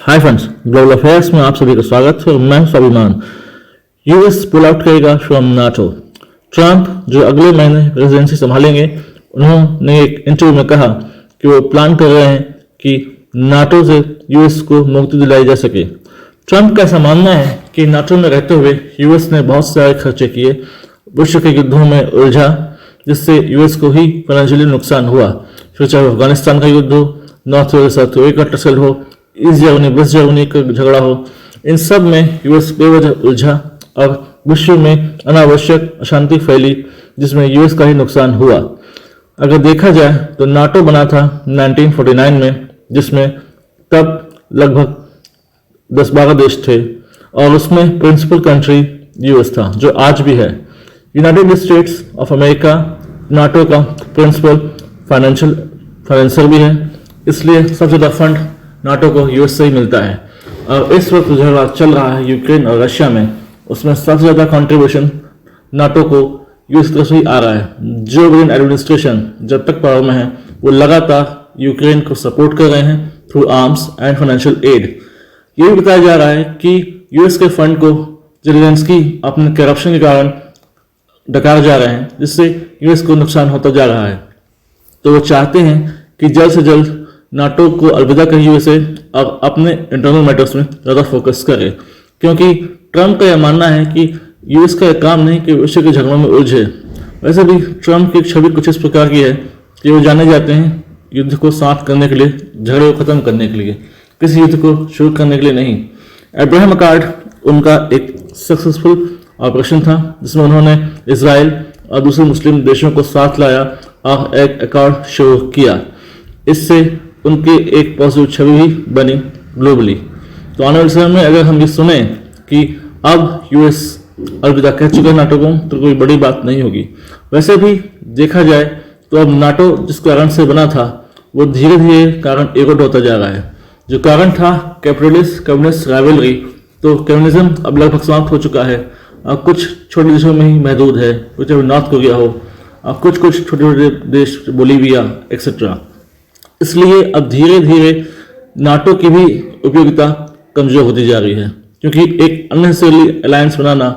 Hi friends, global affairs में आप सभी का स्वागत है। मैं स्वाभिमान। यूएस पुल आउट करेगा फ्रॉम नाटो। ट्रंप जो अगले महीने प्रेसिडेंसी संभालेंगे, उन्होंने एक इंटरव्यू में कहा कि वो प्लान कर रहे हैं कि नाटो से यूएस को मुक्ति दिलाई जा सके। ट्रंप का ऐसा मानना है कि नाटो में रहते हुए यूएस ने बहुत सारे खर्चे किए, विश्व के युद्धों में उलझा, जिससे यूएस को ही फाइनेंशियली नुकसान हुआ। फिर चाहे अफगानिस्तान का युद्ध हो, नॉर्थ कोरिया साउथ कोरिया का टसल हो, ईस्ट जर्मनी वेस्ट जर्मनी का झगड़ा हो, इन सब में यूएस बेवजह उलझा और विश्व में अनावश्यक अशांति फैली, जिसमें यूएस का ही नुकसान हुआ। अगर देखा जाए तो नाटो बना था 1949 में, जिसमें तब लगभग 10-12 देश थे और उसमें प्रिंसिपल कंट्री यूएस था, जो आज भी है। United states of America NATO का प्रिंसिपल फाइनेंसर भी है, इसलिए सबसे ज़्यादा फंड नाटो को यूएस से ही मिलता है। और इस वक्त झगड़ा चल रहा है यूक्रेन और रशिया में, उसमें सबसे ज़्यादा कंट्रीब्यूशन नाटो को यूएस तरफ से ही आ रहा है। जो बिडेन एडमिनिस्ट्रेशन जब तक पावर में है, वो लगातार यूक्रेन को सपोर्ट कर रहे हैं through arms and financial aid. ये भी बताया जा रहा है कि यूएस के फंड को जेलेंस्की अपने करप्शन के कारण डकार जा रहे हैं, जिससे यूएस को नुकसान होता जा रहा है। तो वो चाहते हैं कि जल्द से जल्द नाटो को अलविदा कहे यूएसए और अपने इंटरनल मैटर्स में ज़्यादा फोकस करे, क्योंकि ट्रंप का यह मानना है कि यूएस का काम नहीं कि विश्व के झगड़ों में उलझे। वैसे भी ट्रंप की छवि कुछ इस प्रकार की है कि वो जाने जाते हैं युद्ध को शांत करने के लिए, झगड़े को खत्म करने के लिए, किसी युद्ध को शुरू करने के लिए नहीं। अब्राहम अकॉर्ड उनका एक सक्सेसफुल ऑपरेशन था, जिसमें उन्होंने इसराइल और दूसरे मुस्लिम देशों को साथ लाया और एक अकॉर्ड शुरू किया। इससे उनकी एक पॉजिटिव छवि भी बनी ग्लोबली। तो आने वाले समय में अगर हम ये सुने कि अब यूएस अलविदा कह चुका है नाटो को, तो कोई बड़ी बात नहीं होगी। वैसे भी देखा जाए तो अब नाटो जिस कारण से बना था, वो धीरे धीरे कारण एरोड होता जा रहा है। जो कारण था कैपिटलिस्ट कम्युनिस्ट राइवलरी, तो कम्युनिज्म अब लगभग समाप्त हो चुका है और कुछ छोटे देशों में ही महदूद है, चाहे नॉर्थ कोरिया हो और कुछ छोटे छोटे देश बोलीविया एक्सेट्रा। इसलिए अब धीरे धीरे नाटो की भी उपयोगिता कमजोर होती जा रही है, क्योंकि एक अननेसेसरी अलायंस बनाना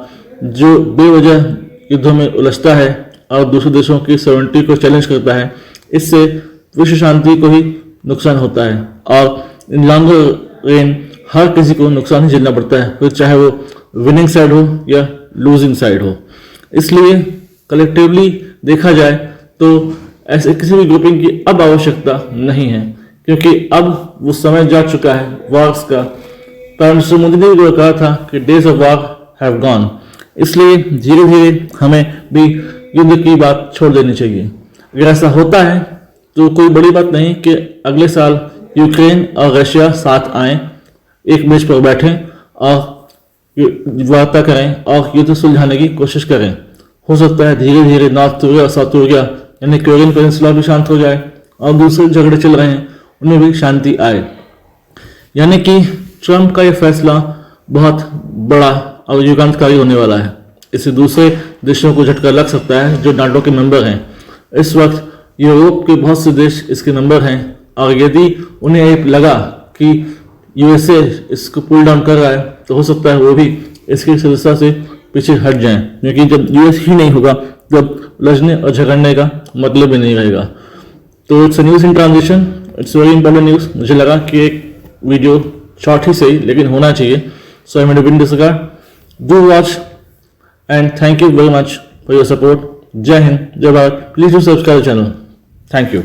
जो बेवजह युद्धों में उलझता है और दूसरे देशों की सॉवरेनिटी को चैलेंज करता है, इससे विश्व शांति को ही नुकसान होता है और इन लॉन्ग रेन हर किसी को नुकसान ही झेलना पड़ता है, फिर चाहे वो विनिंग साइड हो या लूजिंग साइड हो। इसलिए कलेक्टिवली देखा जाए तो ऐसे किसी भी ग्रुपिंग की अब आवश्यकता नहीं है, क्योंकि अब वो समय जा चुका है वॉर्स का। प्राइम मिनिस्टर मोदी ने भी कहा था कि days of war have gone. इसलिए धीरे धीरे हमें भी युद्ध की बात छोड़ देनी चाहिए। अगर ऐसा होता है तो कोई बड़ी बात नहीं कि अगले साल यूक्रेन और रशिया साथ आएं, एक मेज पर बैठें और वार्ता करें और युद्ध सुलझाने की कोशिश करें। हो सकता है धीरे धीरे नॉर्थ कोरिया और साउथ कोरिया यानी कोरियन पेनिनसुला भी शांत हो जाए और दूसरे झगड़े चल रहे हैं उनमें भी शांति आए। यानी कि ट्रंप का यह फैसला बहुत बड़ा और युगांतकारी होने वाला है। इससे दूसरे देशों को झटका लग सकता है जो नाटो के मेंबर हैं। इस वक्त यूरोप के बहुत से देश इसके मेंबर हैं और यदि उन्हें लगा कि यूएसए इसको पुल डाउन कर रहा है, तो हो सकता है वो भी इसकी सदस्यता से पीछे हट जाएं, क्योंकि जब यूएस ही नहीं होगा तब लड़ने और झगड़ने का मतलब ही नहीं रहेगा। तो it's news in transition, it's very important news. मुझे लगा कि एक वीडियो शॉर्ट ही सही लेकिन होना चाहिए, so I made a video this regard. Do watch and thank you very much for your support. Jai Hind, Jai Bharat. Please do subscribe channel. Thank you.